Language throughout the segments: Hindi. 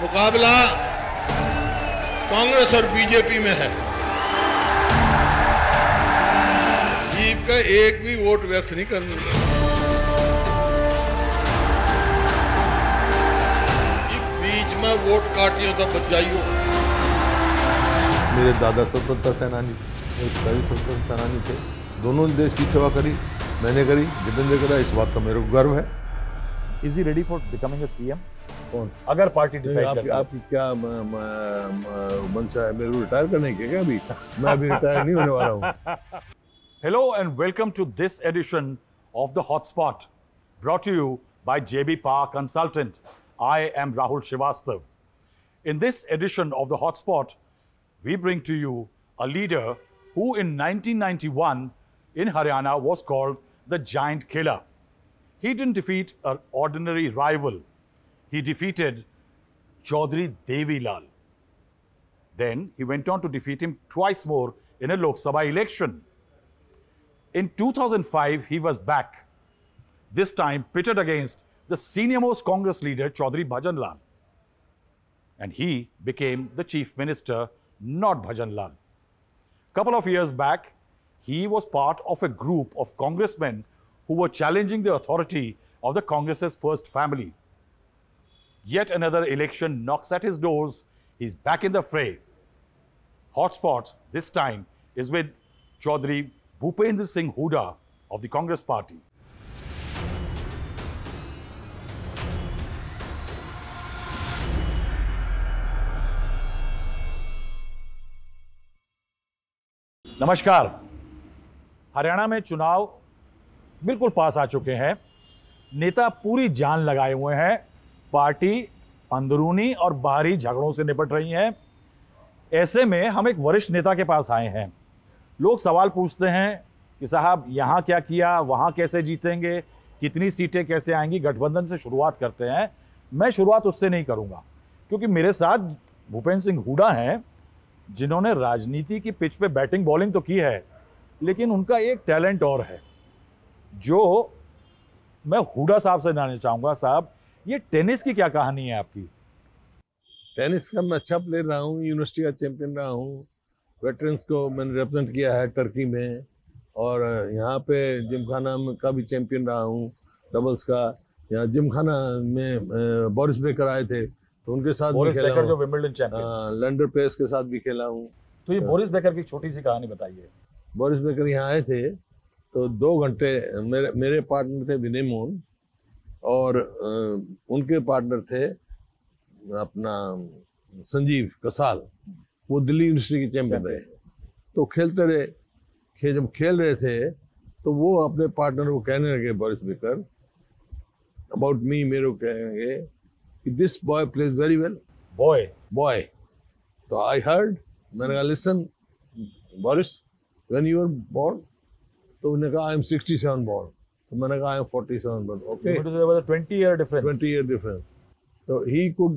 मुकाबला कांग्रेस और बीजेपी में है। जीप का एक भी वोट व्यर्थ नहीं करनी। बीच में वोट काटियो तो बच जाइयो। मेरे दादा स्वतंत्रता सेनानी, मेरे पिताजी स्वतंत्रता सेनानी थे। दोनों ने देश की सेवा करी, मैंने करी, जितेंद्र करा। इस बात का मेरे को गर्व है। Is he ready for becoming a CM? कौन? अगर पार्टी डिसाइड करती है। आपकी क्या मंशा है? मेरे को रिटायर करने की क्या? अभी मैं अभी रिटायर नहीं होने वाला हूँ। Hello and welcome to this edition of the Hotspot, brought to you by JB Park Consultant. I am Rahul Srivastava. In this edition of the Hotspot, we bring to you a leader who in 1991 in Haryana was called the Giant Killer. He didn't defeat an ordinary rival. He defeated Chaudhry Devilal. Then he went on to defeat him twice more in a Lok Sabha election. In 2005, he was back, this time pitted against the senior-most Congress leader, Chaudhry Bhajan Lal. And he became the chief minister, not Bhajan Lal. Couple of years back, he was part of a group of congressmen who were challenging the authority of the Congress's first family. Yet another election knocks at his doors. He's back in the fray. Hotspot this time is with Chaudhry Bhupendra Singh Hooda of the Congress Party. नमस्कार। हरियाणा में चुनाव बिल्कुल पास आ चुके हैं। नेता पूरी जान लगाए हुए हैं। पार्टी अंदरूनी और बाहरी झगड़ों से निपट रही है। ऐसे में हम एक वरिष्ठ नेता के पास आए हैं। लोग सवाल पूछते हैं कि साहब यहाँ क्या किया, वहाँ कैसे जीतेंगे, कितनी सीटें कैसे आएंगी। गठबंधन से शुरुआत करते हैं। मैं शुरुआत उससे नहीं करूँगा क्योंकि मेरे साथ भूपेंद्र सिंह हुड्डा हैं, जिन्होंने राजनीति की पिच पे बैटिंग बॉलिंग तो की है, लेकिन उनका एक टैलेंट और है जो मैं हुड्डा साहब से जानना चाहूँगा। साहब, ये टेनिस की क्या कहानी है आपकी? टेनिस का मैं अच्छा प्लेयर रहा हूँ, यूनिवर्सिटी का चैंपियन रहा हूँ, वेटरन्स को मैंने रिप्रेजेंट किया है टर्की में, और यहाँ पे जिमखाना का भी चैंपियन रहा हूँ डबल्स का। यहाँ जिमखाना में बोरिस बेकर आए थे तो उनके साथ भी खेला हूँ, जो विंबलडन चैंपियन, लैंडर पेस के साथ भी खेला हूँ। तो ये बोरिस बेकर की छोटी सी कहानी बताइए। बोरिस बेकर यहाँ आए थे तो 2 घंटे मेरे पार्टनर थे विनय मोहन, और उनके पार्टनर थे अपना संजीव कसाल। वो दिल्ली यूनिवर्सिटी के चैंपियन रहे। तो खेलते रहे। जब खेल रहे थे तो वो अपने पार्टनर को कहने लगे, बोरिस बेकर अबाउट मी, मेरे को कहेंगे कि this boy plays very well. Boy तो आई हर्ड, मैंने कहा listen Boris, when you were born, तो उन्होंने कहा आई एम 67 बोर्न, तो मैंने कहा I am 47 born. Okay, 20 year difference. तो he could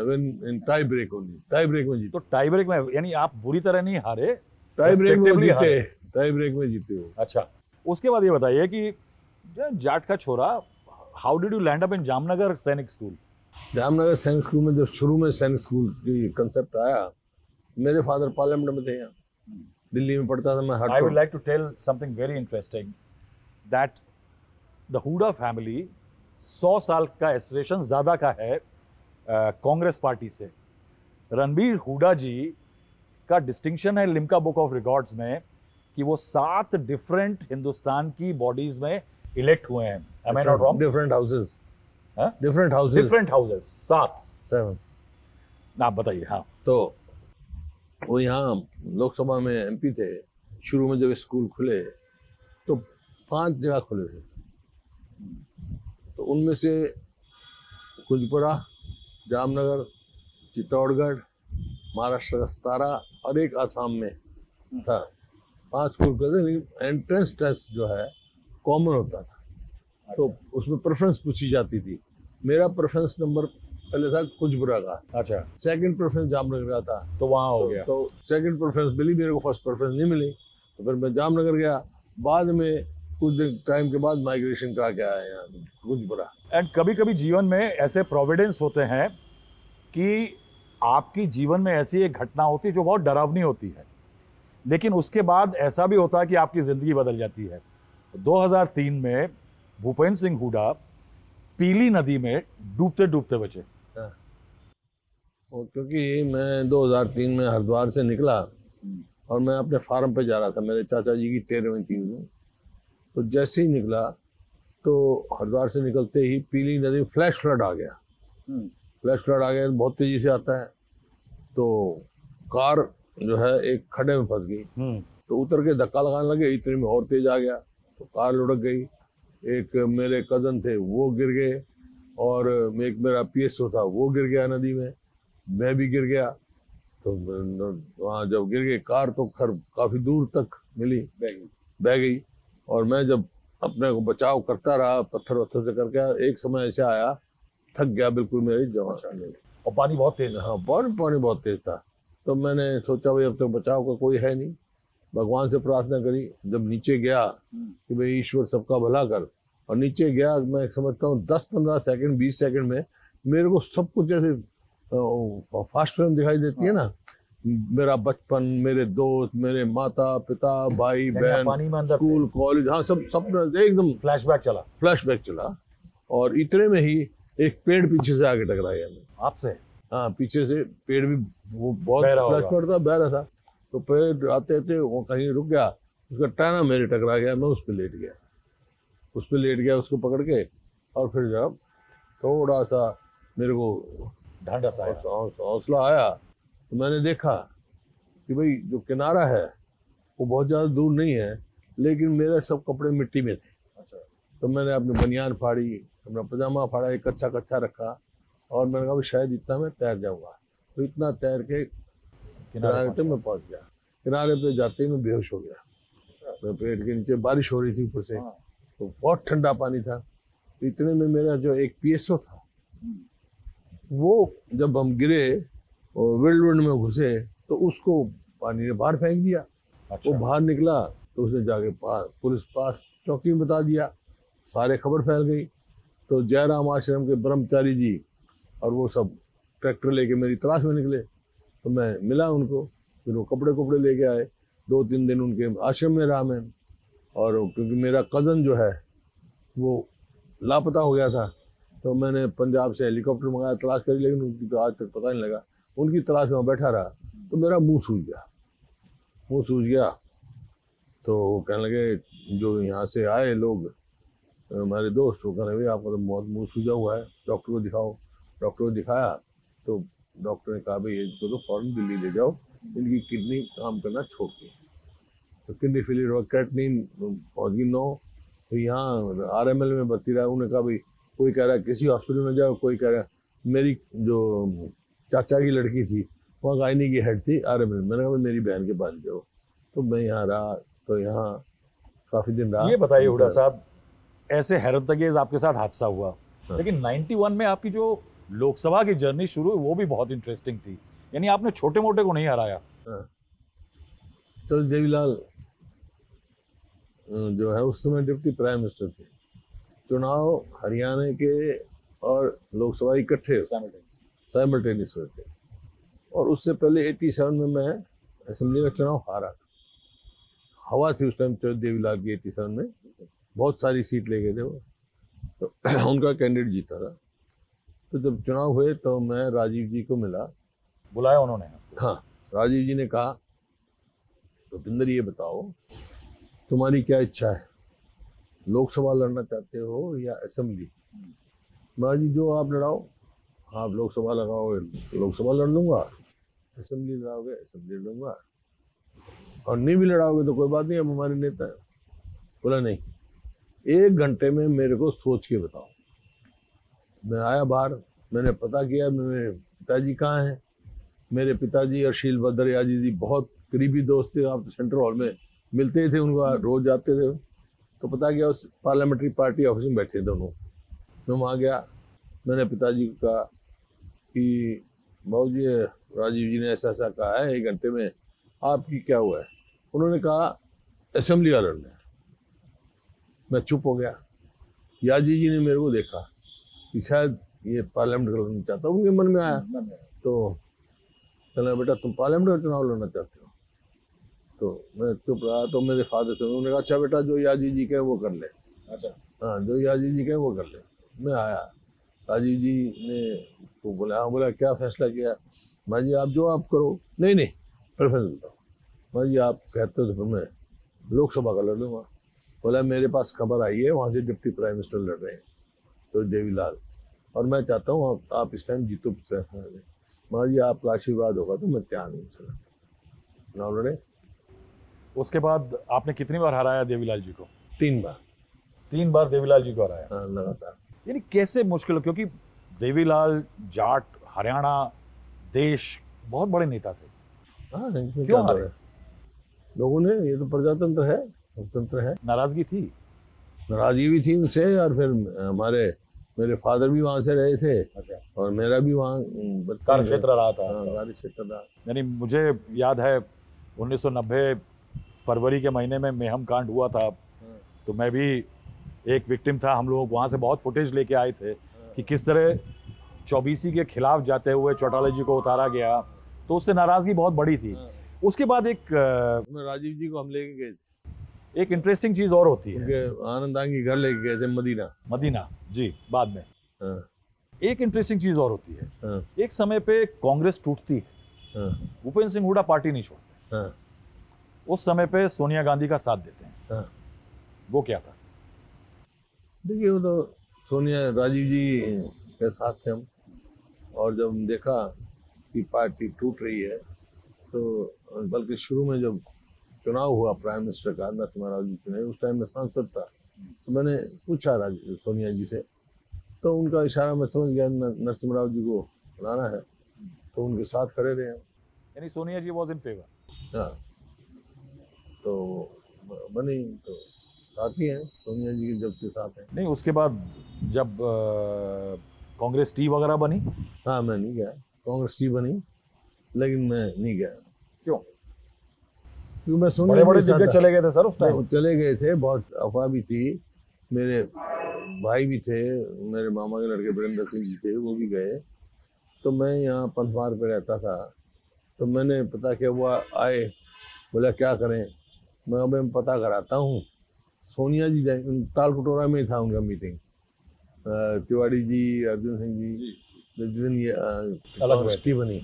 win in tie break only. Tie break में जीते। तो टाई ब्रेक में यानी आप बुरी तरह नहीं हारे, टाई ब्रेक में जीते। टाई ब्रेक में जीते हो। अच्छा, उसके बाद ये बताइए कि जाट का छोरा, how did you land up in Jamnagar सैनिक स्कूल? जामनगर सैनिक स्कूल में जब शुरू में सैनिक स्कूल की कंसेप्ट आया, मेरे फादर पार्लियामेंट में थे, यहाँ दिल्ली में पढ़ता था मैं। I would like to tell something very interesting that the Hooda family 100 साल का एसोसिएशन ज़्यादा का है कांग्रेस पार्टी से। रणबीर हुड्डा जी का डिस्टिंक्शन है लिम्का बुक ऑफ रिकॉर्ड्स में कि वो 7 डिफरेंट हिंदुस्तान की बॉडीज में इलेक्ट हुए हैं। Am I not wrong? Different houses. हाँ? डिफरेंट हाउसेस 7 आप बताइए। हाँ, तो वो यहाँ लोकसभा में एमपी थे। शुरू में जब स्कूल खुले तो 5 जगह खुले थे, तो उनमें से कुंजपुरा, जामनगर, चित्तौड़गढ़, महाराष्ट्र का 17 और एक आसाम में था। 5 स्कूल खुले थे, लेकिन एंट्रेंस टेस्ट जो है कॉमन होता था, तो उसमें प्रेफरेंस पूछी जाती थी। मेरा प्रेफरेंस नंबर पहले था कुंजपुरा का। अच्छा, सेकंड प्रेफरेंस जामनगर का था, तो वहाँ हो गया। तो सेकंड प्रेफरेंस मिली मेरे को, फर्स्ट प्रेफरेंस नहीं मिली, तो फिर मैं जामनगर गया। बाद में कुछ दिन टाइम के बाद माइग्रेशन करा के आया यहाँ कुंजपुरा। एंड कभी कभी जीवन में ऐसे प्रोविडेंस होते हैं कि आपकी जीवन में ऐसी एक घटना होती है जो बहुत डरावनी होती है, लेकिन उसके बाद ऐसा भी होता है कि आपकी ज़िंदगी बदल जाती है। 2003 में भूपेंद्र सिंह हुड्डा पीली नदी में डूबते डूबते बचे। और क्योंकि मैं 2003 में हरिद्वार से निकला और मैं अपने फार्म पे जा रहा था, मेरे चाचा जी की 13वीं थी में। तो जैसे ही निकला तो हरिद्वार से निकलते ही पीली नदी में फ्लैश फ्लड आ गया। फ्लैश फ्लड आ गया तो बहुत तेजी से आता है, तो कार जो है एक खड्डे में फंस गई। तो उतर के धक्का लगाने लगे, इतने में और तेज आ गया तो कार लुढ़क गई। एक मेरे कजन थे वो गिर गए और एक मेरा पीएसओ था वो गिर गया नदी में, मैं भी गिर गया। तो वहाँ जब गिर गई कार तो खैर काफी दूर तक मिली, बह गई। और मैं जब अपने को बचाव करता रहा पत्थर वत्थर से करके, एक समय ऐसे आया थक गया बिल्कुल मेरी जवान। और पानी बहुत तेज था। हाँ, पानी बहुत तेज था। तो मैंने सोचा भाई अब तक बचाव का कोई है नहीं, भगवान से प्रार्थना करी। जब नीचे गया कि भाई ईश्वर सबका भला कर, और नीचे गया मैं समझता हूँ 10-15 सेकंड 20 सेकंड में मेरे को सब कुछ जैसे फास्ट फिल्म दिखाई देती है ना, मेरा बचपन, मेरे दोस्त, मेरे माता पिता, भाई बहन, स्कूल कॉलेज, हाँ सब एकदम फ्लैशबैक चला। और इतने में ही एक पेड़ पीछे से आगे टकरा गया मैं आपसे। हाँ, पीछे से पेड़ भी वो बहुत फ्लैश था, बह रहा था। तो पेड़ आते थे वो कहीं रुक गया, उसका टहना मेरे टकरा गया, मैं उस पर लेट गया, उसको पकड़ के। और फिर जब थोड़ा सा मेरे को हौसला आया तो मैंने देखा कि भाई जो किनारा है वो बहुत ज़्यादा दूर नहीं है, लेकिन मेरे सब कपड़े मिट्टी में थे। अच्छा। तो मैंने अपनी बनियान फाड़ी, अपना पजामा फाड़ा, एक कच्चा रखा, और मैंने कहा शायद इतना मैं तैर जाऊंगा। तो इतना तैर के किनारे पे मैं पहुंच गया। किनारे पे जाते ही मैं बेहोश हो गया। मैं पेड़ के नीचे, बारिश हो रही थी ऊपर से, तो बहुत ठंडा पानी था। तो इतने में मेरा जो एक पीएसओ था वो जब हम गिरे और विल्डवुड में घुसे तो उसको पानी ने बाहर फेंक दिया। अच्छा। वो बाहर निकला तो उसने जाके पुलिस पास चौकी में बता दिया, सारे खबर फैल गई। तो जयराम आश्रम के ब्रह्मचारी जी और वो सब ट्रैक्टर लेके मेरी तलाश में निकले। तो मैं मिला उनको, फिर वो कपड़े लेके आए। 2-3 दिन उनके आश्रम में रहा मैं। और क्योंकि मेरा कज़न जो है वो लापता हो गया था, तो मैंने पंजाब से हेलीकॉप्टर मंगाया, तलाश करी, लेकिन उनकी तो आज तक पता नहीं लगा। उनकी तलाश में बैठा रहा तो मेरा मुंह सूज गया। तो वो कहने लगे, जो यहाँ से आए लोग हमारे दोस्त, वो कहने लगे आपका तो बहुत मुँह सूजा हुआ है, डॉक्टर को दिखाओ। डॉक्टर को दिखाया तो डॉक्टर ने कहा भाई इसको तो फौरन दिल्ली ले जाओ, इनकी किडनी काम करना छोड़ दी। तो किडनी फेलियर हुआ, क्रेटनिन पहुँच गई 9। तो यहाँ आरएमएल में भर्ती रहा। उन्होंने कहा भाई कोई कह रहा है किसी हॉस्पिटल में जाओ, कोई कह रहा है, मेरी जो चाचा की लड़की थी वहाँ गायनी की हेड थी आरएमएल, मैंने कहा मेरी बहन के पास जाओ। तो मैं यहाँ रहा, तो यहाँ काफ़ी दिन रहा। ये बताइए हुड्डा साहब, ऐसे हैरतअंगेज आपके साथ हादसा हुआ, लेकिन 91 में आपकी जो लोकसभा की जर्नी शुरू हुई वो भी बहुत इंटरेस्टिंग थी, यानी आपने छोटे मोटे को नहीं हराया। तो देवीलाल जो है उस समय डिप्टी प्राइम मिनिस्टर थे। चुनाव हरियाणा के और लोकसभा इकट्ठे साइमल्टेनियस हुए थे। और उससे पहले 87 में मैं असेंबली का चुनाव हारा था। हवा थी उस टाइम देवीलाल की 87 में, बहुत सारी सीट ले गए थे वो, तो उनका कैंडिडेट जीता था। तो जब चुनाव हुए तो मैं राजीव जी को मिला, बुलाया उन्होंने। हाँ, राजीव जी ने कहा भूपिंदर ये बताओ तुम्हारी क्या इच्छा है, लोकसभा लड़ना चाहते हो या असेंबली? मैं जी जो आप लड़ाओ, आप लोकसभा लगाओगे लोकसभा लड़ लूंगा, असेंबली लड़ाओगे असेंबली लड़ूंगा, और नहीं भी लड़ाओगे तो कोई बात नहीं, अब हमारे नेता है। बोला नहीं, 1 घंटे में मेरे को सोच के बताओ। मैं आया बाहर, मैंने पता किया मेरे पिताजी कहाँ हैं। मेरे पिताजी और शील भद्र याजी जी बहुत करीबी दोस्त थे, आप तो सेंट्रल हॉल में मिलते थे, उनको रोज जाते थे। तो पता किया उस पार्लियामेंट्री पार्टी ऑफिस में बैठे दोनों। मैं वहाँ गया, मैंने पिताजी को कहा कि बाबू जी राजीव जी ने ऐसा ऐसा कहा है 1 घंटे में, आपकी क्या हुआ है? उन्होंने कहा असेंबली का लड़ना है। मैं चुप हो गया। याजी जी ने मेरे को देखा कि शायद ये पार्लियामेंट लड़ना चाहता, उनके मन में आया तो कहना बेटा तुम पार्लियामेंट में चुनाव लड़ना चाहते हो? तो मैं चुप रहा। तो मेरे फादर से उन्होंने कहा अच्छा बेटा जो याजी जी कहे वो कर ले। अच्छा। हाँ, जो याजी जी कहे वो कर ले। मैं आया, राजीव जी ने तो बोला, हाँ बोला क्या फैसला किया? मैं जी आप जो आप करो। नहीं नहीं फिर फैसला बताओ। मैं जी आप कहते हो तो फिर मैं लोकसभा का लड़ लूँगा। बोला मेरे पास खबर आई है वहाँ से डिप्टी प्राइम मिनिस्टर लड़ रहे हैं तो देवीलाल, और मैं चाहता हूँ आप इस टाइम जीतो फैसला दें। मैं जी आपका आशीर्वाद होगा तो मैं तैयार हूँ चुनाव लड़े। उसके बाद आपने कितनी बार हराया देवीलाल जी को? 3 बार। 3 बार देवीलाल जी को हराया। हाँ लगातार। यानी कैसे मुश्किल, क्योंकि देवीलाल जाट, हरियाणा, देश बहुत बड़े नेता थे। हाँ क्यों हारे? लोगों ने, ये तो प्रजातंत्र है, लोकतंत्र है। नाराजगी थी? नाराजगी भी थी उनसे, और फिर मेरे फादर भी वहाँ से रहे थे। अच्छा। और मेरा भी वहाँ कार्य क्षेत्र रहा था। हाँ, कार्य क्षेत्र रहा। यानी मुझे याद है 1990 फरवरी के महीने में मेहम कांड हुआ था, तो मैं भी एक विक्टिम था। हम लोग वहाँ से बहुत फुटेज लेके आए थे कि किस तरह चौबीसी के खिलाफ जाते हुए चौटाला जी को उतारा गया, तो उससे नाराजगी बहुत बड़ी थी। उसके बाद एक राजीव जी को हम लेके गए थे। एक इंटरेस्टिंग चीज और होती है, आनंदांग के घर लेके गए थे मदीना जी बाद में। हाँ। एक इंटरेस्टिंग चीज और होती है, हाँ। एक समय पे कांग्रेस टूटती है, हाँ। भूपेंद्र सिंह हुड्डा पार्टी नहीं छोड़ते। हाँ। उस समय पे सोनिया गांधी का साथ देते हैं। हाँ। वो क्या था? देखिए वो तो सोनिया, राजीव जी के साथ थे हम, और जब देखा कि पार्टी टूट रही है तो बल्कि शुरू में जब चुनाव हुआ प्राइम मिनिस्टर का, नरसिम्हा राव जी चुने, उस टाइम में सांसद था, तो मैंने पूछा सोनिया जी से, तो उनका इशारा मैं समझ गया नरसिम्हा राव जी को बनाना है, तो उनके साथ खड़े रहे। यानी सोनिया जी वाज इन फेवर। हाँ, तो बनी, तो साथ ही हैं सोनिया जी के जब से साथ हैं। नहीं, उसके बाद जब कांग्रेस टी वगैरह बनी? हाँ मैं नहीं गया, कांग्रेस टी बनी लेकिन मैं नहीं गया। क्यों? क्योंकि मैं सोनिया बड़े-बड़े दिग्गज चले गए थे सर उस टाइम। चले गए थे, बहुत अफवाह भी थी। मेरे भाई भी थे, मेरे मामा के लड़के वीरेंद्र सिंह जी थे, वो भी गए। तो मैं यहाँ पंथमार पे रहता था, तो मैंने पता किया, वो आए, बोला क्या करें? मैं अब मैं पता कराता हूँ। सोनिया जी जाए, तालकटोरा में था उनका मीटिंग, तिवारी जी, अर्जुन सिंह जी, जिस दिन ये कांग्रेस बनी,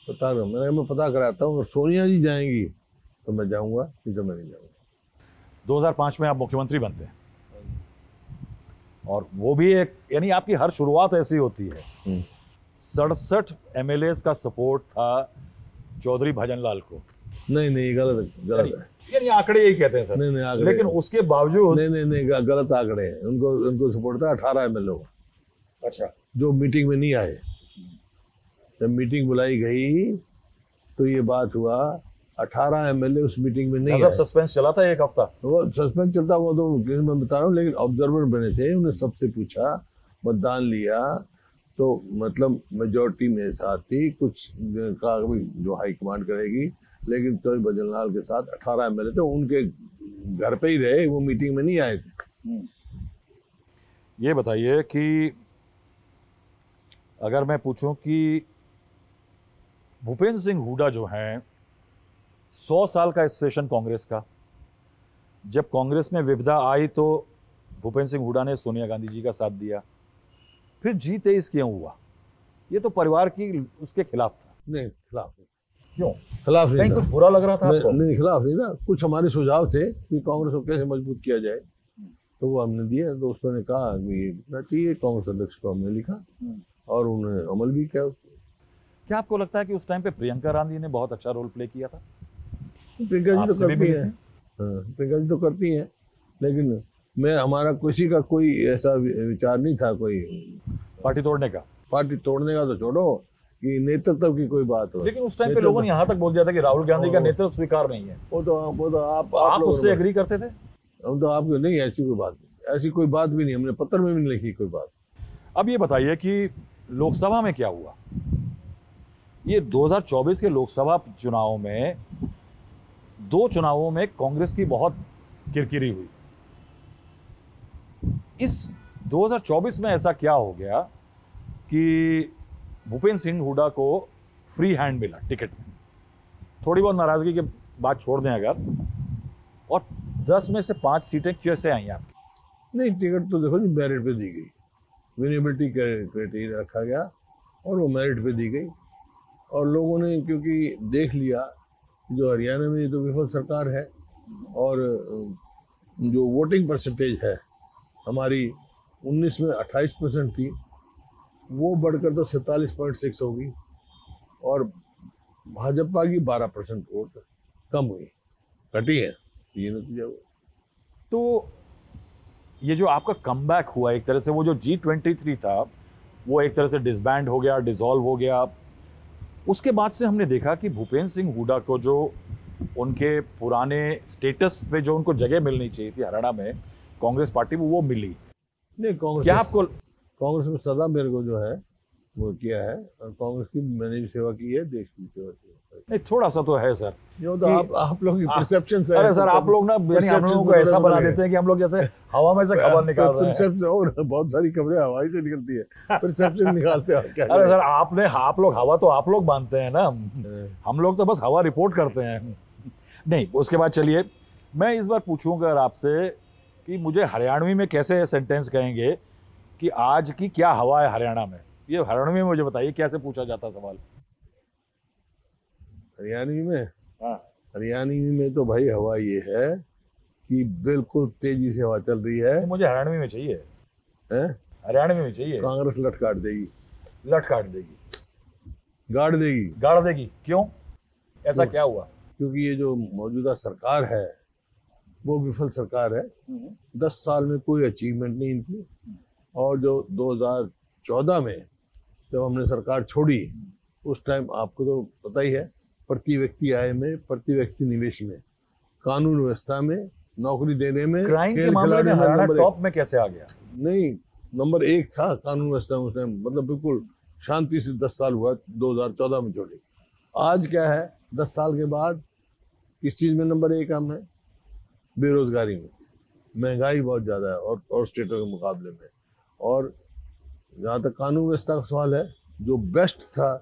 पता मैं पता कराता हूँ, अगर सोनिया जी जाएंगी तो मैं जाऊँगा, नहीं तो मैं नहीं जाऊँगा। 2005 में आप मुख्यमंत्री बनते हैं, और वो भी एक, यानी आपकी हर शुरुआत ऐसी होती है। 67 MLAs का सपोर्ट था चौधरी भजनलाल को। नहीं गलत है। यानी आंकड़े यही कहते हैं सर। नहीं आंकड़े, लेकिन उसके बावजूद नहीं गलत आंकड़े हैं। उनको सपोर्ट था 18 MLA। अच्छा। जो मीटिंग में नहीं आए, जब मीटिंग बुलाई गई तो ये बात हुआ, 18 MLA उस मीटिंग में नहीं आए। सस्पेंस चला था एक हफ्ता। वो सस्पेंस चलता, वो तो मैं बता रहा हूँ, लेकिन ऑब्जर्वर बने थे, उन्हें सबसे पूछा, मतदान लिया, तो मतलब मेजोरिटी मेरे साथ थी, कुछ का जो हाई कमांड करेगी, लेकिन चौधरी भजनलाल के साथ 18 MLA थे, उनके घर पे ही रहे, वो मीटिंग में नहीं आए थे। ये बताइए कि अगर मैं पूछूं कि भूपेंद्र सिंह हुड्डा जो हैं, 100 साल का सेशन कांग्रेस का, जब कांग्रेस में विविधता आई तो भूपेंद्र सिंह हुड्डा ने सोनिया गांधी जी का साथ दिया, फिर G23 क्यों हुआ? ये तो परिवार की उसके खिलाफ था। नहीं, खिलाफ नहीं। क्यों? खिलाफ नहीं था। कुछ बुरा लग रहा था आपको? नहीं, खिलाफ नहीं था। कुछ हमारे सुझाव थे कि कांग्रेस को कैसे मजबूत किया जाए, तो वो हमने दिए। दोस्तों ने कहा कि ये लिखना चाहिए, कांग्रेस अध्यक्ष को हमने लिखा और उन्होंने अमल भी किया। क्या आपको लगता है कि उस टाइम पे प्रियंका गांधी ने बहुत अच्छा रोल प्ले किया था? प्रियंका जी तो करती है, प्रियंका जी तो करती है, लेकिन हमारा किसी का कोई ऐसा विचार नहीं था कोई पार्टी तोड़ने का। पार्टी तोड़ने का तो छोड़ो, कि नेतृत्व की कोई बात हो। लेकिन उस टाइम पे लोगों ने यहाँ तक बोल दिया था कि राहुल गांधी का नेतृत्व स्वीकार नहीं है। वो तो आप उससे एग्री करते थे? हम तो आपको नहीं, ऐसी कोई बात नहीं, ऐसी कोई बात भी नहीं, हमने पत्र में भी नहीं लिखी कोई बात। अब ये बताइए कि लोकसभा में क्या हुआ? ये 2024 के लोकसभा चुनाव में 2 चुनावों में कांग्रेस की बहुत किरकिरी हुई। इस 2024 में ऐसा क्या हो गया कि भूपेंद्र सिंह हुड्डा को फ्री हैंड मिला टिकट में, थोड़ी बहुत नाराजगी की बात छोड़ दें अगर, और 10 में से 5 सीटें कैसे आई आपकी? नहीं, टिकट तो देखो जी मेरिट पे दी गई, विनेबिलिटी क्राइटेरिया रखा गया और वो मेरिट पे दी गई। और लोगों ने क्योंकि देख लिया जो हरियाणा में तो विफल सरकार है और जो वोटिंग परसेंटेज है हमारी 19 में 28% थी, वो बढ़कर तो 47.6 होगी और भाजपा की 12% वोट कम हुई, घटी है, ये नतीजा हुआ। तो ये जो आपका कमबैक हुआ एक तरह से, वो जो G23 था वो एक तरह से डिसबैंड हो गया, डिसॉल्व हो गया, उसके बाद से हमने देखा कि भूपेंद्र सिंह हुड्डा को जो उनके पुराने स्टेटस पे जो उनको जगह मिलनी चाहिए थी हरियाणा में कांग्रेस पार्टी में, वो मिली नहीं। कांग्रेस में सदा मेरे को जो है वो किया है और कांग्रेस की मैंने भी सेवा की है, देश की सेवा की है। नहीं, थोड़ा सा तो है सर, जो तो आप लोग की परसेप्शन है। अरे सर, आप लोग ना यानी हम लोगों को ऐसा बना देते हैं कि हम लोग जैसे हवा में से खबर निकाल रहे हैं। और बहुत सारी खबरें हवाई से निकलती है, परसेप्शन निकालते हैं क्या। अरे सर, आप लोग हवा तो आप लोग बांधते हैं ना, हम लोग तो बस हवा रिपोर्ट करते हैं। नहीं, उसके बाद चलिए मैं इस बार पूछूंगा आपसे कि मुझे हरियाणवी में कैसे सेंटेंस कहेंगे कि आज की क्या हवा है हरियाणा में, ये हरियाणवी में मुझे बताइए कैसे पूछा जाता सवाल। हरियाणवी में? हाँ, हरियाणवी में तो भाई हवा ये है कि बिल्कुल तेजी से हवा चल रही है। मुझे हरियाणवी में चाहिए, हरियाणवी में चाहिए। कांग्रेस लट काट देगी, लट काट देगी, गाड़ देगी। गाड़ देगी? क्यों, ऐसा क्या हुआ? क्योंकि ये जो मौजूदा सरकार है वो विफल सरकार है। 10 साल में कोई अचीवमेंट नहीं इनकी, और जो 2014 में जब हमने सरकार छोड़ी उस टाइम आपको तो पता ही है, प्रति व्यक्ति आय में, प्रति व्यक्ति निवेश में, कानून व्यवस्था में, नौकरी देने में, क्राइम के मामले में हरियाणा टॉप में कैसे आ गया? नहीं, नंबर 1 था कानून व्यवस्था में उस टाइम, मतलब बिल्कुल शांति से 10 साल हुआ, 2014 में छोड़ी। आज क्या है, 10 साल के बाद किस चीज में नंबर 1 हम है? बेरोजगारी में, महंगाई बहुत ज्यादा है और स्टेटों के मुकाबले में। और जहाँ तक कानून व्यवस्था का सवाल है, जो बेस्ट था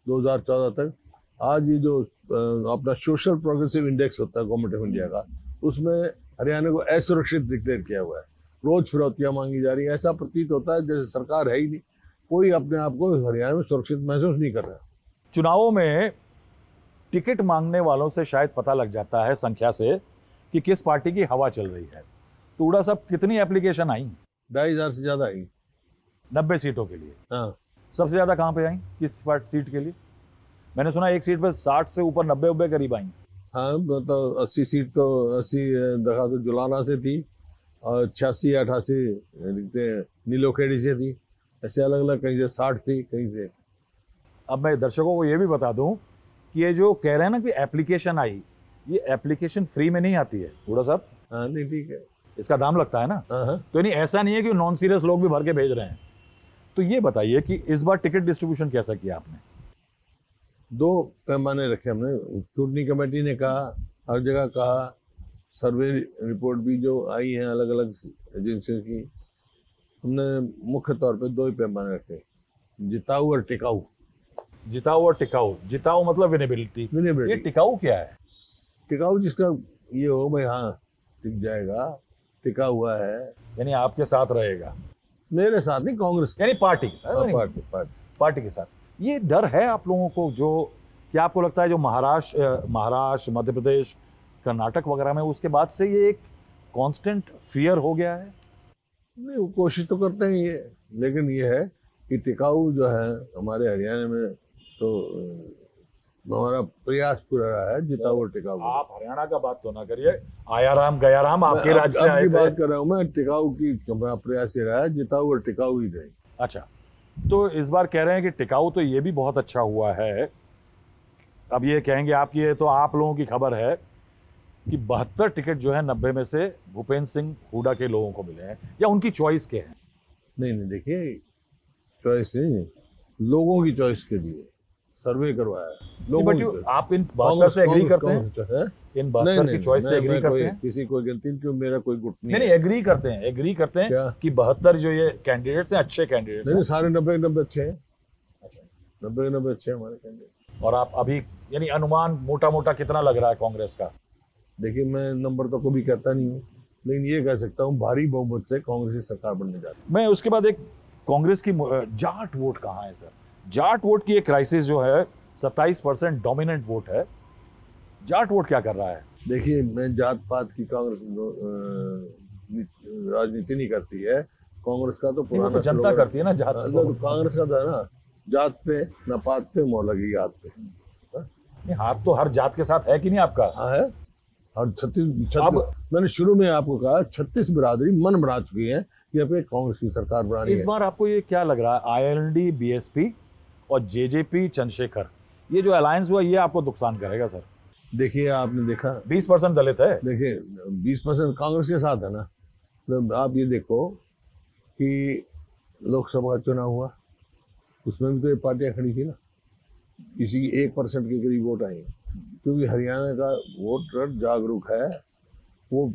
2014 तक, आज ये जो अपना सोशल प्रोग्रेसिव इंडेक्स होता है गवर्नमेंट ऑफ इंडिया का, उसमें हरियाणा को असुरक्षित डिक्लेयर किया हुआ है। रोज फिरौतियां मांगी जा रही है, ऐसा प्रतीत होता है जैसे सरकार है ही नहीं, कोई अपने आप को हरियाणा में सुरक्षित महसूस नहीं कर रहा। चुनावों में टिकट मांगने वालों से शायद पता लग जाता है संख्या से कि किस पार्टी की हवा चल रही है। तो हुड्डा साहब, कितनी एप्लीकेशन आई? 2500 से ज्यादा आई 90 सीटों के लिए। हाँ। सबसे ज्यादा कहाँ पे आई, किस सीट के लिए? मैंने सुना एक सीट पे 60 से ऊपर 90 करीब आई। हाँ, मतलब 80 सीट तो 80 दफा तो जुलाना से थी और 86 या 88 नीलोखेड़ी से थी, ऐसे अलग अलग, कहीं से 60 थी, कहीं से। अब मैं दर्शकों को ये भी बता दूं कि ये जो कह रहे हैं ना कि एप्लीकेशन आई, ये एप्लीकेशन फ्री में नहीं आती है हुड्डा साहब। हाँ, नहीं, ठीक है, इसका दाम लगता है ना। हाँ। तो नहीं, ऐसा नहीं है कि नॉन सीरियस लोग भी भर के भेज रहे हैं। तो ये बताइए कि इस बार टिकट डिस्ट्रीब्यूशन कैसा किया आपने? 2 पैमाने रखे हमने। चुनाव कमेटी ने कहा, हर जगह कहा, सर्वे रिपोर्ट भी जो आई है अलग अलग एजेंसियों की, हमने मुख्य तौर पे 2 ही पैमाने रखे, जिताऊ और टिकाऊ। जिताऊ और टिकाऊ। जिताऊ मतलब विनेबिलिटी, ये टिकाऊ क्या है? टिकाऊ जिसका ये हो भाई, हाँ टिक जाएगा, टिका हुआ है, यानी आपके साथ रहेगा। मेरे साथ नहीं, कांग्रेस यानी पार्टी के साथ। पार्टी के साथ। ये डर है आप लोगों को, जो क्या आपको लगता है जो महाराष्ट्र, मध्य प्रदेश, कर्नाटक वगैरह में, उसके बाद से ये एक कांस्टेंट फियर हो गया है? नहीं, वो कोशिश तो करते हैं ये, लेकिन ये है कि टिकाऊ जो है हमारे हरियाणा में, तो हमारा प्रयास पूरा रहा है जिताऊ और टिकाऊ। आप हरियाणा का बात तो ना करिए, आया राम गया राम, आपके राज्य से आए थे। बात कर रहा हूँ मैं, टिकाऊ की प्रयास ये रहा है, जिताऊ और टिकाऊ ही रहे। अच्छा, तो इस बार कह रहे हैं कि टिकाऊ, तो ये भी बहुत अच्छा हुआ है। अब ये कहेंगे आप कि ये तो आप लोगों की खबर है कि 72 टिकट जो है 90 में से भूपेंद्र सिंह हुड्डा के लोगों को मिले हैं, या उनकी चॉइस के हैं? नहीं, देखिए, चॉइस नहीं, लोगों की चॉइस के लिए सर्वे करवाया लोगों की। आप इन 72 से एग्री करते हैं? इन 72 की चॉइस से एग्री करते हैं? किसी कोई गलती क्यों, मेरा कोई गुट नहीं। नहीं, एग्री करते हैं कि 72 जो ये कैंडिडेट्स हैं अच्छे कैंडिडेट्स हैं। सारे 90 अच्छे हैं। अच्छा, 90 अच्छे हमारे कैंडिडेट। और आप अभी यानी अनुमान मोटा मोटा कितना लग रहा है कांग्रेस का? देखिए, मैं नंबर तो कभी कहता नहीं हूँ, लेकिन ये कह सकता हूँ भारी बहुमत से कांग्रेस की सरकार बनने जा रही है। मैं उसके बाद एक कांग्रेस की जाट वोट कहाँ है सर? जाट वोट की एक क्राइसिस जो है, 27% डोमिनेंट वोट है। जाट वोट क्या कर रहा है? देखिए, मैं जात पात की कांग्रेस राजनीति नहीं करती है। कांग्रेस का तो पुराना तो जनता स्लोगन- करती है ना जात तो कांग्रेस का तो है ना, जात पे ना पात पे मोहर लगी हाथ पे। नहीं, हाथ तो हर जात के साथ है कि नहीं आपका? हाँ है। और 36 मैंने शुरू में आपको कहा 36 बिरादरी मन बना चुकी है कि अब कांग्रेस की सरकार बनानी इस है। बार आपको ये क्या लग रहा है, आईएलडी बीएसपी और जेजेपी चंद्रशेखर, ये जो अलायंस हुआ ये आपको नुकसान करेगा सर? देखिए, आपने देखा 20% दलित है। देखिए 20% कांग्रेस के साथ है ना। तो आप ये देखो कि लोकसभा का चुनाव हुआ, उसमें भी तो ये पार्टियां खड़ी थी ना, किसी की 1% के करीब वोट आई, क्योंकि हरियाणा का वोटर जागरूक है, वो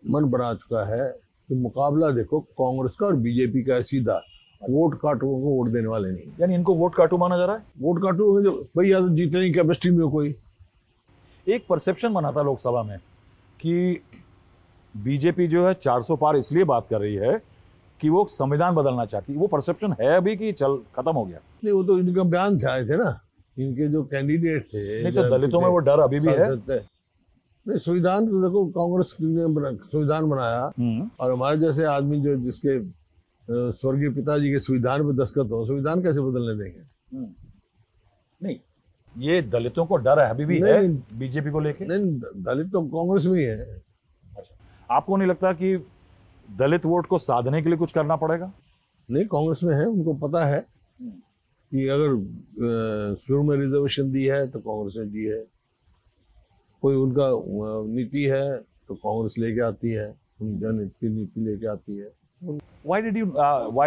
मन बना चुका है कि मुकाबला देखो कांग्रेस का और बीजेपी का है सीधा। वोट काटू को वोट देने वाले नहीं। यानी इनको वोट काटू माना जा रहा है? वोट काटू जो भाई, या तो जीतने की कैपेसिटी में हो कोई। एक परसेप्शन बना था लोकसभा में कि बीजेपी जो है 400 पार इसलिए बात कर रही है कि वो संविधान बदलना चाहती है। वो परसेप्शन है अभी कि चल खत्म हो गया? नहीं, वो तो इनका बयान थे आए थे ना, इनके जो कैंडिडेट थे। नहीं तो दलितों में वो डर अभी भी है? नहीं, संविधान तो देखो कांग्रेस ने संविधान बनाया, और हमारे जैसे आदमी जो जिसके स्वर्गीय पिताजी के संविधान पे दस्तखत हो, संविधान कैसे बदलने देंगे? नहीं, ये दलितों को डर है अभी भी है बीजेपी को लेके? नहीं, दलित तो कांग्रेस में ही है। अच्छा, आपको नहीं लगता कि दलित वोट को साधने के लिए कुछ करना पड़ेगा? नहीं, कांग्रेस में है, उनको पता है कि अगर शुरू में रिजर्वेशन दी है तो कांग्रेस ने दी है, कोई उनका नीति है तो कांग्रेस लेके आती है, उनकी नीति लेके आती है। Why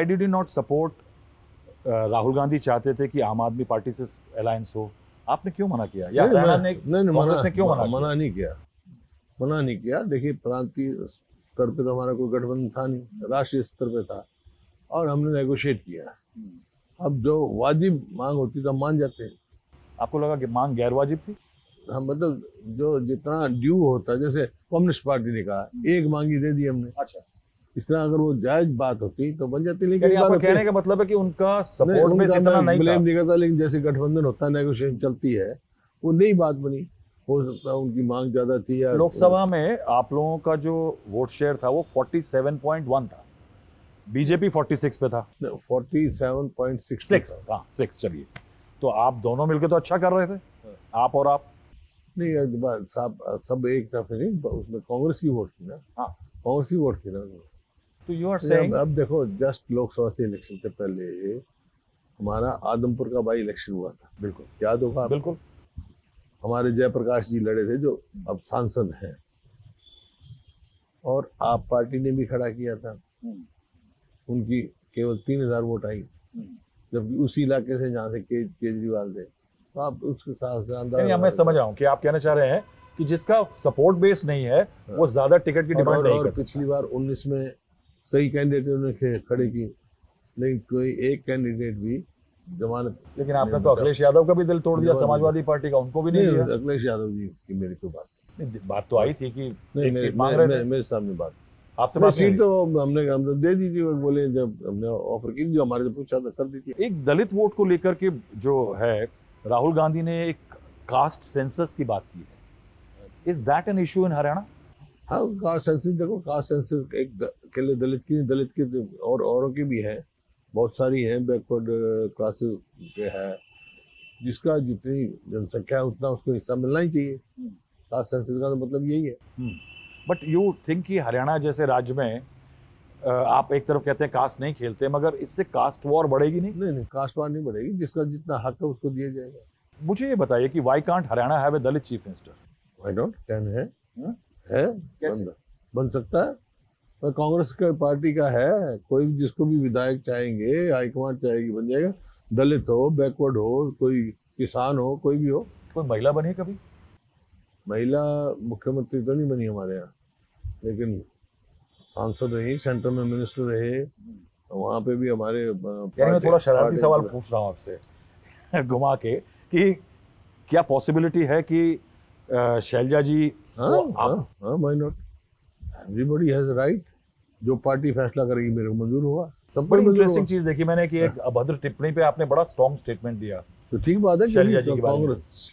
did you not support Rahul Gandhi चाहते थे कि आम आदमी पार्टी से अलायंस हो, आपने क्यों मना किया? या हरियाणा ने कांग्रेस ने क्यों मना नहीं किया। देखिए, प्रांतीय स्तर पे तो हमारा कोई गठबंधन था नहीं, राष्ट्रीय स्तर पे था, और हमने नेगोशिएट किया। अब जो वाजिब मांग होती तो हम मान जाते। आपको लगा कि मांग गैर वाजिब थी? हम मतलब जो जितना ड्यू होता है, जैसे कम्युनिस्ट पार्टी ने कहा एक मांगी दे दी हमने। अच्छा, इस तरह अगर वो जायज बात होती तो बन जाती। लेकिन आपका कहने का मतलब है कि उनका सपोर्ट में इतना नहीं था। ब्लेम नहीं करता, लेकिन जैसे गठबंधन होता है, नेगोशिएशन चलती है, वो नई बात बनी। हो सकता है उनकी मांग ज्यादा थी। या लोकसभा में आप लोगों का जो वोट शेयर था वो 47.1 था, बीजेपी 46 पे था। 47.6। हाँ 6, चलिए, तो आप दोनों मिलकर तो अच्छा कर रहे थे, आप और आप। नहीं, सब एक तरफ नहीं, उसमें कांग्रेस की वोट थी ना। हाँ, कांग्रेस की वोट थी ना। तो यू आर सेइंग अब देखो, जस्ट लोकसभा से इलेक्शन से पहले हमारा आदमपुर का बाई इलेक्शन हुआ था, बिल्कुल याद होगा आपको? बिल्कुल। हमारे जयप्रकाश जी लड़े थे, जो अब सांसद हैं, और आप पार्टी ने भी खड़ा किया था। उनकी केवल 3000 वोट आई, जबकि उसी इलाके से जहाँ से केजरीवाल थे। तो आप उसके साथ मैं समझ रहा हूँ कि आप कहना चाह रहे हैं कि जिसका सपोर्ट बेस नहीं है वो ज्यादा टिकट की डिमांड नहीं कर सकता। पिछली बार 19 में कई कैंडिडेटों ने खड़े की, लेकिन कोई एक कैंडिडेट भी जमानत। लेकिन आपने तो अखिलेश यादव का भी दिल तोड़ दिया, समाजवादी पार्टी का, उनको भी नहीं दिया। अखिलेश यादव जी की मेरी कोई बात तो आई थी कि एक सीट मांग रहे थे। मेरे सामने बात आपसे बात सीट तो हमने दे दी थी, बोले जब हमने ऑफर की, जो हमारे से पूछा था कर दी थी। एक दलित वोट को लेकर के जो है, राहुल गांधी ने एक कास्ट सेंसस की बात की है। Is that an issue in Haryana? हाँ, कास्ट सेंसस देखो, कास्ट सेंसस एक अकेले दलित की और औरों की भी है, बहुत सारी हैं, बैकवर्ड क्लासेस के है, जिसका जितनी जनसंख्या है उतना उसको हिस्सा मिलना ही चाहिए। कास्ट सेंसस का तो मतलब यही है। बट यू थिंक कि हरियाणा जैसे राज्य में आप एक तरफ कहते हैं कास्ट नहीं खेलते, मगर इससे कास्ट वॉर बढ़ेगी नहीं? नहीं, कास्ट वॉर नहीं बढ़ेगी, जिसका जितना हक है उसको दिया जाएगा। मुझे ये बताइए कि why can't Haryana have a Dalit chief minister? Why not, can है कैसे बन सकता है? पर कांग्रेस का पार्टी का है, कोई जिसको भी विधायक चाहेंगे, हाईकमांड चाहेगी, बन जाएगा। दलित हो, बैकवर्ड हो, कोई किसान हो, कोई भी हो। कोई महिला बनी कभी? महिला मुख्यमंत्री तो नहीं बनी हमारे यहाँ, लेकिन सांसद रही, सेंटर में मिनिस्टर रहे, वहाँ पे भी हमारे। मैं थोड़ा शरारती सवाल पूछ रहा हूँ आपसे घुमा के कि क्या पॉसिबिलिटी है कि शैलजा जी हाँ हाँ, why not, everybody has right, जो पार्टी फैसला करेगी मेरे को मंजूर होगा। सब बड़ी इंटरेस्टिंग चीज देखी मैंने कि एक अभद्र टिप्पणी पे आपने बड़ा स्ट्रॉन्ग स्टेटमेंट दिया। तो ठीक बात है, शैलजा जी के बारे में। कांग्रेस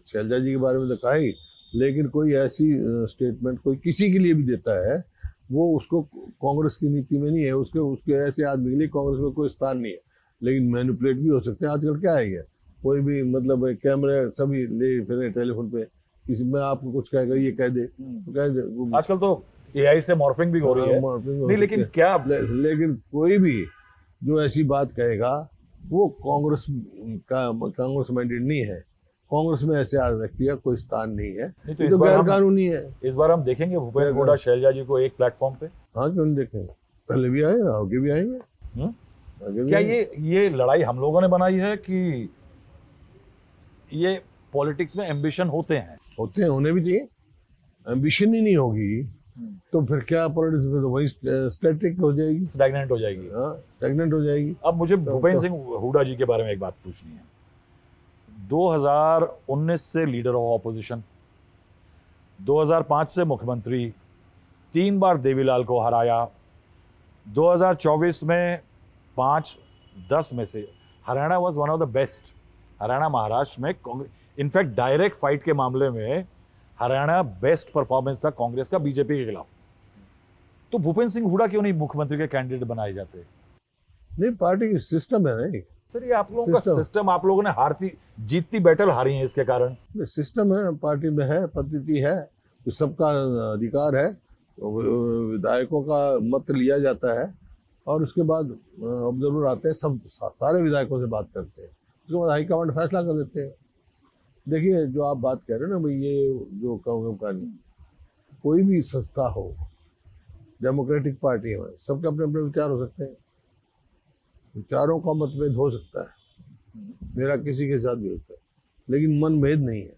शैलजा जी के बारे में तो कहा ही, लेकिन कोई ऐसी स्टेटमेंट कोई किसी के लिए भी देता है, वो उसको कांग्रेस की नीति में नहीं है, उसके ऐसे आदमी के लिए कांग्रेस में कोई स्थान नहीं है। लेकिन मैनिपुलेट भी हो सकते हैं। आजकल क्या है ये, कोई भी मतलब कैमरे सभी ले फिर टेलीफोन पे, किसी में आपको कुछ कहेगा ये कह दे तो कह दे। आजकल तो एआई से मॉर्फिंग भी हो रही है। नहीं, लेकिन क्या लेकिन कोई भी जो ऐसी बात कहेगा वो कांग्रेस मैंडेट नहीं है। कांग्रेस में ऐसे व्यक्ति का कोई स्थान नहीं है, तो तो गैर कानूनी है। इस बार हम देखेंगे भूपेंद्र हुड्डा शैलजा जी को एक प्लेटफॉर्म पे। हाँ, क्यों नहीं देखेंगे, पहले भी आए, आगे भी आएंगे। आगे भी क्या आएंगे। ये लड़ाई हम लोगों ने बनाई है कि ये पॉलिटिक्स में एम्बिशन होते हैं? होते हैं, होने भी चाहिए। एम्बिशन ही नहीं होगी तो फिर क्या पॉलिटिक्स में, तो वही स्टैटिक हो जाएगी, स्टैग्नेंट हो जाएगी। हाँ, स्टैग्नेंट हो जाएगी। अब मुझे भूपेंद्र सिंह हुड्डा जी के बारे में एक बात पूछनी है। 2019 से लीडर ऑफ ऑपोजिशन, 2005 से मुख्यमंत्री, 3 बार देवीलाल को हराया, 2024 में 5-10 में से Haryana was one of the best. Haryana Maharashtra में इनफैक्ट डायरेक्ट फाइट के मामले में हरियाणा बेस्ट परफॉर्मेंस था कांग्रेस का बीजेपी के खिलाफ। तो भूपेंद्र सिंह हुड्डा क्यों नहीं मुख्यमंत्री के कैंडिडेट बनाए जाते? नहीं, पार्टी की सिस्टम है ना, सर ये आप लोगों का सिस्टम, आप लोगों ने जीतती बैटल हारी है इसके कारण। सिस्टम है, पार्टी में है, पद्धति है, तो सबका अधिकार है। विधायकों का मत लिया जाता है और उसके बाद ऑब्जर्वर आते हैं, सब सारे विधायकों से बात करते हैं, उसके बाद हाईकमांड फैसला कर देते हैं। देखिए, जो आप बात कह रहे हो ना भाई, ये जो कहानी, कोई भी संस्था हो, डेमोक्रेटिक पार्टी है, सबके अपने अपने विचार हो सकते हैं, विचारों का मतभेद हो सकता है, मेरा किसी के साथ भी होता है, लेकिन मनभेद नहीं है।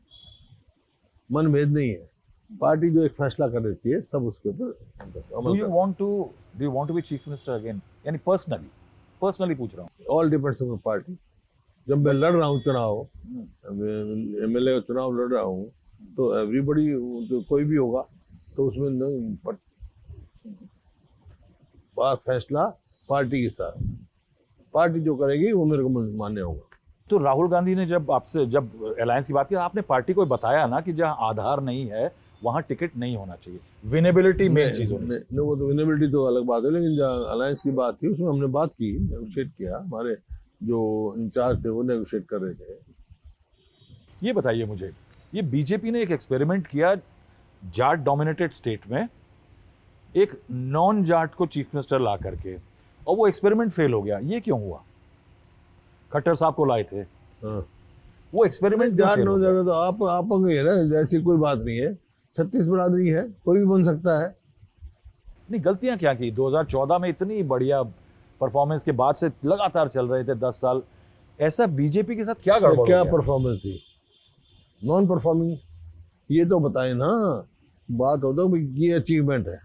मनभेद नहीं है, पार्टी जो एक फैसला कर देती है, सब उसके ऊपर do you want to be chief minister again? यानी पर्सनली पूछ रहा हूँ। All depends on party. जब मैं लड़ रहा हूँ चुनाव, एमएलए चुनाव लड़ रहा हूँ, तो एवरीबडी, तो कोई भी होगा तो उसमें फैसला पार्टी के साथ, पार्टी जो करेगी वो मेरे को मान्य होगा। तो राहुल गांधी ने जब अलायंस की बात की, आपने पार्टी को बताया ना कि जहां आधार नहीं है वहां टिकट नहीं होना चाहिए, विनेबिलिटी मेन चीज होनी चाहिए। वो तो विनेबिलिटी तो अलग बात है, लेकिन जहाँ अलायंस की बात थी उसमें हमने बात की, नेगोशिएट किया, हमारे जो इंचार्ज थे वो नेगोशिएट कर रहे थे। ये बताइए मुझे, ये बीजेपी ने एक एक्सपेरिमेंट किया जाट डोमिनेटेड स्टेट में, एक नॉन जाट को चीफ मिनिस्टर ला करके, और वो एक्सपेरिमेंट फेल हो गया। ये क्यों हुआ? खट्टर साहब को लाए थे। हाँ। वो एक्सपेरिमेंट जाट नॉन जाट तो आप है ना, ऐसी कोई बात नहीं है। 36 बरादरी है, कोई भी बन सकता है। नहीं, गलतियां क्या की? 2014 में इतनी बढ़िया परफॉर्मेंस के बाद से लगातार चल रहे थे 10 साल, ऐसा बीजेपी के साथ क्या गड़बड़ हो क्या गया? परफॉर्मेंस थी? नॉन परफॉर्मिंग, ये तो बताए ना। बात होता है ये अचीवमेंट है,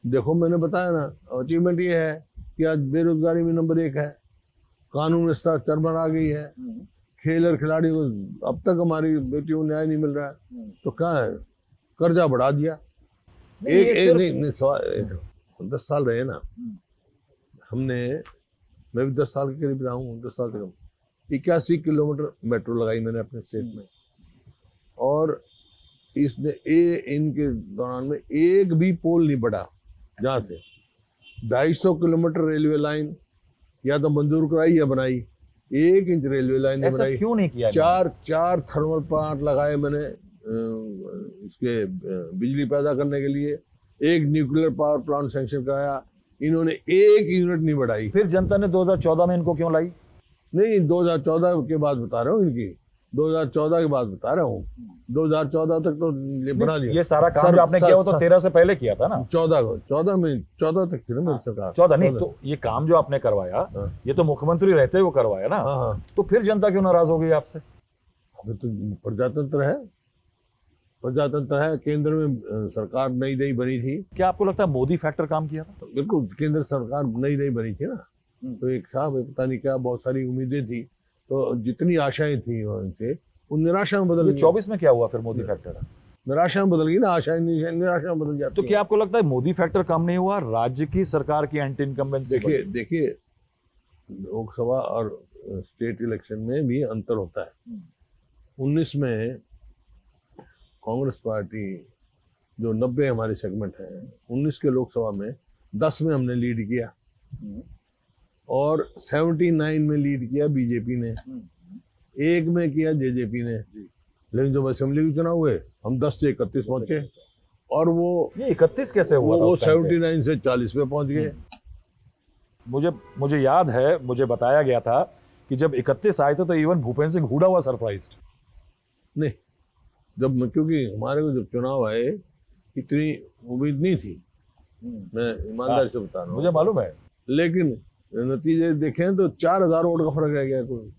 देखो मैंने बताया ना, अचीवमेंट ये है कि आज बेरोजगारी में नंबर 1 है, कानून व्यवस्था चरमरा आ गई है, खेल और खिलाड़ियों को अब तक हमारी बेटियों को न्याय नहीं मिल रहा है, तो क्या है, कर्जा बढ़ा दिया। नहीं 10 साल रहे ना हमने, मैं भी 10 साल के करीब रहा हूँ, 10 साल से कम। 81 किलोमीटर मेट्रो लगाई मैंने अपने स्टेट में, और इसने इनके दौरान में एक भी पोल नहीं बढ़ा। जहाँ से 250 किलोमीटर रेलवे लाइन या तो मंजूर कराई या बनाई, 1 इंच रेलवे लाइन नहीं बनाई। क्यों नहीं किया? चार थर्मल प्लांट लगाए मैंने इसके बिजली पैदा करने के लिए, 1 न्यूक्लियर पावर प्लांट सैंक्शन कराया, इन्होंने 1 यूनिट नहीं बढ़ाई। फिर जनता ने 2014 में इनको क्यों लाई? नहीं, 2014 के बाद बता रहा हूँ, इनकी 2014 के बाद बता रहा हूँ। 2014 तक तो बना लिया। ये सारा काम जो आपने किया वो तो 13 से पहले किया था ना? 14 तक थी ना मेरी सरकार। 14 नहीं, तो ये काम जो आपने करवाया, ये तो मुख्यमंत्री रहते हुए करवाया ना। तो फिर जनता क्यों नाराज हो गई आपसे? अभी तो प्रजातंत्र है, केंद्र में सरकार नई बनी थी। क्या आपको लगता है मोदी फैक्टर काम किया था? बिल्कुल, केंद्र सरकार नई बनी थी ना, तो एक साहब पता नहीं क्या बहुत सारी उम्मीदें थी, तो जितनी आशाएं थी उनसे वो निराशा में बदल गई। 24 में क्या हुआ फिर मोदी फैक्टर? निराशा में बदल गई ना, आशा निराशा में बदल जाती तो है। क्या आपको लगता है मोदी फैक्टर कम नहीं हुआ, राज्य की सरकार की एंटी इनकम्बेंसी? देखिए लोकसभा और स्टेट इलेक्शन में भी अंतर होता है। 19 में कांग्रेस पार्टी जो 90 हमारे सेगमेंट है, 19 के लोकसभा में 10 में हमने लीड किया और 79 में लीड किया बीजेपी ने, 1 में किया जेजेपी ने। लेकिन जब असेंबली के चुनाव हुए हम 10 से 31 पहुंचे और वो ये 31 कैसे हुआ? वो 79 से 40 पे पहुंच गए। मुझे याद है, मुझे बताया गया था कि जब 31 आए थे तो इवन भूपेंद्र सिंह हुडा हुआ सरप्राइज्ड। नहीं, जब क्योंकि हमारे को जब चुनाव आए इतनी उम्मीद नहीं थी, मैं ईमानदारी से बता रहा हूँ, मुझे मालूम है। लेकिन नतीजे देखें तो 4000 वोट का फर्क रह गया। कोई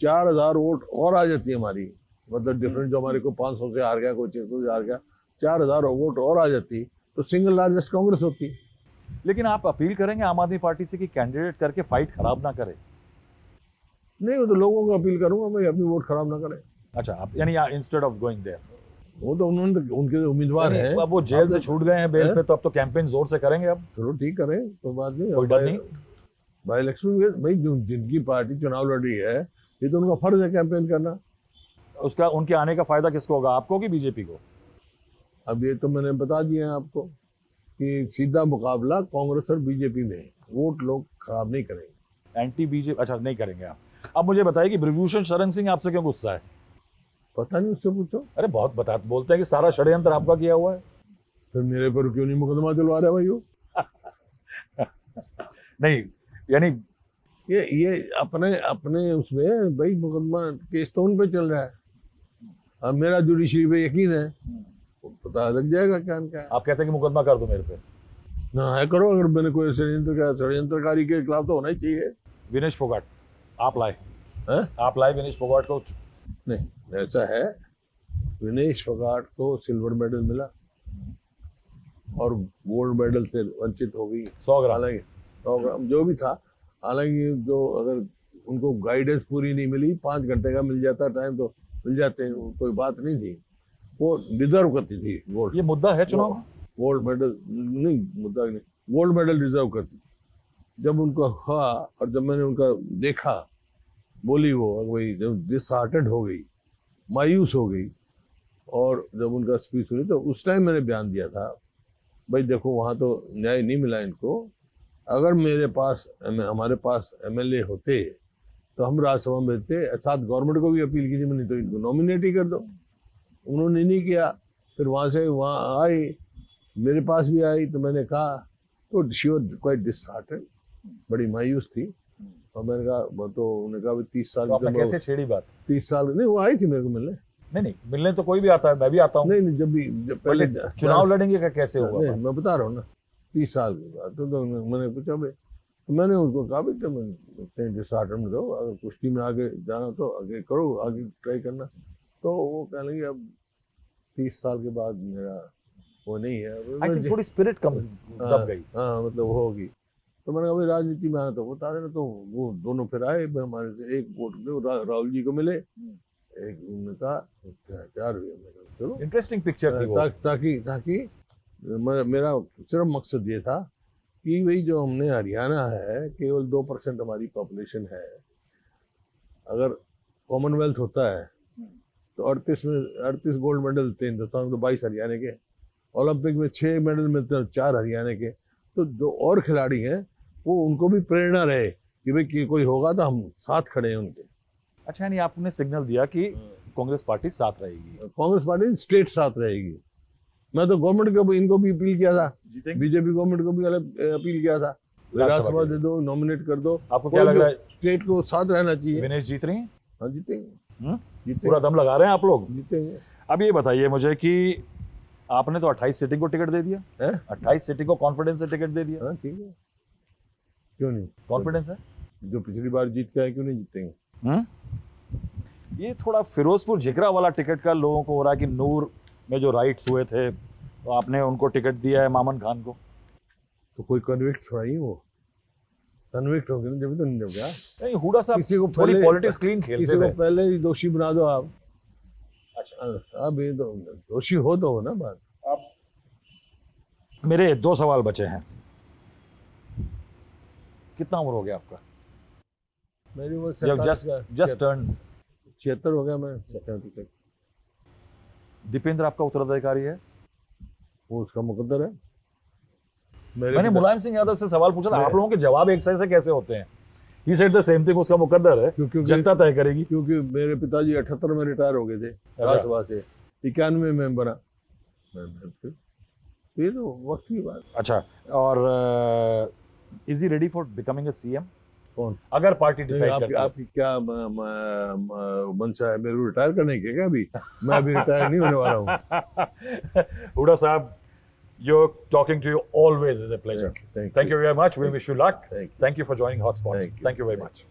4000 वोट और आ जाती है हमारी, मतलब डिफरेंस जो हमारे को 500 से हार गया, कोई 600 से हार गया, 4000 वोट और आ जाती तो सिंगल लार्जेस्ट कांग्रेस होती। लेकिन आप अपील करेंगे आम आदमी पार्टी से कि कैंडिडेट करके फाइट खराब ना करे? नहीं, वो तो लोगों को अपील करूंगा मैं अपनी वोट खराब ना करें। अच्छा, आप यानी इंस्टेड ऑफ गोइंग देयर, वो तो उन्होंने उनके उम्मीदवार हैं, अब वो जेल से छूट गए हैं बेल पे, तो अब तो कैंपेन जोर से करेंगे। अब चलो ठीक करें, तो बात नहीं, कोई डर नहीं। बाई इलेक्शन में भाई जिनकी पार्टी चुनाव लड़ रही है ये तो उनका फर्ज है कैंपेन करना। उसका उनके आने का फायदा किसको होगा, आपको कि बीजेपी को? अब ये तो मैंने बता दिया है आपको कि सीधा मुकाबला कांग्रेस और बीजेपी में, वोट लोग खराब नहीं करेंगे। एंटी बीजेपी, अच्छा नहीं करेंगे आप। अब मुझे बताइए कि ब्रजभूषण शरण सिंह आपसे क्यों गुस्सा है? पता नहीं, उससे पूछो। अरे बहुत बोलते हैं कि सारा षड्यंत्र आपका किया हुआ है। फिर मेरे पर क्यों नहीं मुकदमा चलवा रहा भाई वो? नहीं, यानी ये अपने उसमें भाई मुकदमा केस तो उन पे चल रहा है। अब मेरा जुडिशरी पे यकीन है, पता लग जाएगा क्या क्या है। आप कहते हैं कि मुकदमा कर दो मेरे पे? ना है करो, अगर मैंने कोई षड्यंत्रकारी के खिलाफ तो होना ही चाहिए। विनेश फोगाट आप लाए? हैं? आप लाए विनेश फोगाट को? नहीं, ऐसा है, विनेश फोगाट को सिल्वर मेडल मिला और गोल्ड मेडल से वंचित हो गई 100 ग्राम, हालांकि 100 ग्राम जो भी था। हालांकि जो अगर उनको गाइडेंस पूरी नहीं मिली, 5 घंटे का मिल जाता टाइम तो मिल जाते, कोई बात नहीं थी, वो डिजर्व करती थी गोल्ड। ये मुद्दा है चुनाव? गोल्ड मेडल नहीं, मुद्दा नहीं, गोल्ड मेडल डिजर्व करती। जब उनको हुआ और जब मैंने उनका देखा, बोली वो वही जब डिसहार्टेड हो गई, मायूस हो गई, और जब उनका स्पीच सुनी तो उस टाइम मैंने बयान दिया था, भाई देखो वहाँ तो न्याय नहीं मिला इनको, अगर हमारे पास एमएलए होते तो हम राज्यसभा में देते, साथ गवर्नमेंट को भी अपील की थी, नहीं तो इनको नॉमिनेट ही कर दो। उन्होंने नहीं किया। फिर वहाँ से वहाँ आई, मेरे पास भी आई, तो मैंने कहा, तो शी वाज क्वाइट डिसहार्टेड, बड़ी मायूस थी। और मैंने कहा, तो उन्होंने कहा 30 साल तो आपने कैसे छेड़ी बात? 30 साल नहीं, वो आई थी मेरे को मिलने। नहीं, मिलने तो कोई भी आता है, मैं भी आता हूँ। नहीं, जब पहले चुनाव लड़ेंगे का कैसे होगा? मैं बता रहा हूँ ना, 30 साल के बाद तो मैंने पूछा भाई, तो मैंने उनको कहा भाई तुम डिसहार्टेड में दो, अगर कुश्ती में आगे जाना तो आगे करो, आगे ट्राई करना। तो वो कहने लगे अब 30 साल के बाद मेरा वो नहीं है। आई थिंक थोड़ी स्पिरिट कम दब गई। हाँ, मतलब वो होगी। तो मैंने कहा भाई राजनीति में आना तो बता देना। तो वो दोनों फिर आए हमारे से, एक वोट राहुल जी को मिले, एक उन्होंने कहा 4 हुए। चलो इंटरेस्टिंग पिक्चर थी वो। ताकि मेरा सिर्फ मकसद ये था कि भाई जो हमने हरियाणा है, केवल 2% हमारी पॉपुलेशन है, अगर कॉमनवेल्थ होता है तो 38 गोल्ड मेडल मिलते हैं हिंदुस्तान को, 22 हरियाणा के, ओलंपिक में 6 मेडल मिलते हैं, 4 हरियाणा के। तो जो और खिलाड़ी हैं वो उनको भी प्रेरणा रहे कि भाई कोई होगा तो हम साथ खड़े हैं उनके। अच्छा, यानी आपने सिग्नल दिया कि कांग्रेस पार्टी साथ रहेगी? कांग्रेस पार्टी स्टेट साथ रहेगी। मैं तो गवर्नमेंट को इनको भी अपील किया था, बीजेपी गवर्नमेंट को भी अपील किया था, राज्यसभा दे दो, नॉमिनेट कर दो। आपको क्या लग रहा है स्टेट को साथ रहना चाहिए? विनेश जीत रही हैं? हाँ, जीतेंगे। पूरा दम लगा रहे हैं आप लोग? जीतेंगे। अब ये बताइए मुझे कि आपने तो 28 सीटिंग को टिकट दे दिया है, 28 सीटिंग को कॉन्फिडेंस से टिकट दे दिया। हाँ ठीक है, क्यों नहीं, कॉन्फिडेंस है। जो पिछली बार जीत के आए क्यों नहीं जीतेंगे? ये थोड़ा फिरोजपुर झिकरा वाला टिकट का लोगों को हो रहा है कि नूर में जो राइट्स हुए थे तो आपने उनको टिकट दिया है मामन खान को। तो कोई कन्विक्ट थोड़ा ही, वो कन्विक्ट हो गया जब तो नहीं हो गया। नहीं, हुडा साहब किसी को थोड़ी पहले पॉलिटिक्स क्लीन खेलते थे। किसी को पहले ही दोषी बना दो आप, अभी तो दोषी हो तो हो ना बात। अब मेरे 2 सवाल बचे हैं। कितना उम्र हो गया आपका? मेरी उम्र जस्ट टर्न 76 हो गया मैं 77। दीपेंद्र आपका उत्तराधिकारी है? वो उसका मुकद्दर है। मैंने मुलायम सिंह यादव से सवाल पूछा था, आप लोगों के जवाब एक से कैसे होते हैं? He said the same thing, उसका मुकद्दर है, क्योंकि जनता तय करेगी। क्योंकि मेरे पिताजी 78 में रिटायर हो गए थे राज्यसभा से, 91 में बना। ये तो वक्त की बात। अच्छा, और is he ready for becoming a CM? कौन? अगर पार्टी डिसाइड करती है। आपकी क्या मंशा है मेरे को रिटायर करने की? क्या अभी मैं अभी रिटायर नहीं होने वाला हूँ। हुडा साहब, you're talking to you always is a pleasure. Thank you. Thank you very much. We wish you luck. Thank you. Thank you for joining Hotspot. Thank you. Thank you very much.